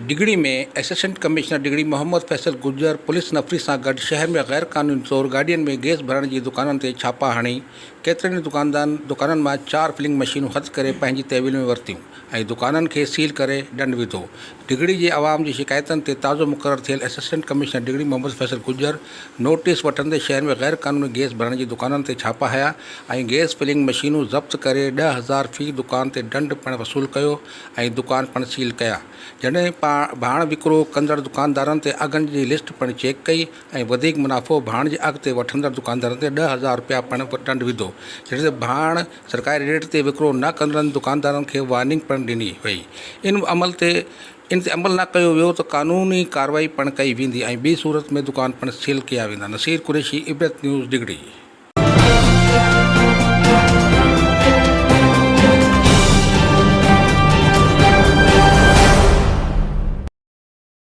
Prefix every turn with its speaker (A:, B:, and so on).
A: डिगड़ी में assistant commissioner डिगड़ी Mohammad Faisal गुजर police नफ़री सां गॾु शहर में गैर क़ानूनी तौर गाॾियुनि में गैस भरण जी दुकाननि ते छापा हणी केतिरनि दुकाननि मां 4 फिलिंग मशीनूं हथ करे पंहिंजी तहवील में वरितियूं ऐं दुकाननि खे सील करे ॾंड विधो। डिगड़ी जे आवाम जी शिकायतनि ते ताज़ो मुक़ररु थियल असिस्टेंट कमिश्नर डिगड़ी मोहम्मद फैसल गुजर नोटिस वठंदे शहर में गैर क़ानूनी गैस भरण जी दुकाननि ते छापा हया ऐं गैस फिलिंग मशीनूं ज़ब्त करे 10,000 फ़ी दुकान ते ॾंड पिणु वसूल कयो ऐं दुकान पिणु सील कया। जॾहिं भाण विकिरो कंदड़ दुकानदारनि ते अघनि जी लिस्ट पिणु चेक कई ऐं वधीक मुनाफ़ो भाण जे अघ ते वठंदड़ दुकानदारनि ते 10,000 रुपया पिणु ॾंड विधो। जॾहिं भाण सरकारी रेट ते विकिरो न कंदड़नि दुकानदारनि खे वार्निंग पिणु ॾिनी वई। इन ते अमल न कयो वियो त क़ानूनी कार्रवाई पिणु कई वेंदी ऐं ॿी सूरत में दुकान पिणु सील कया वेंदा। नसीर कुरैशी, इबरत न्यूज़, डिगड़ी।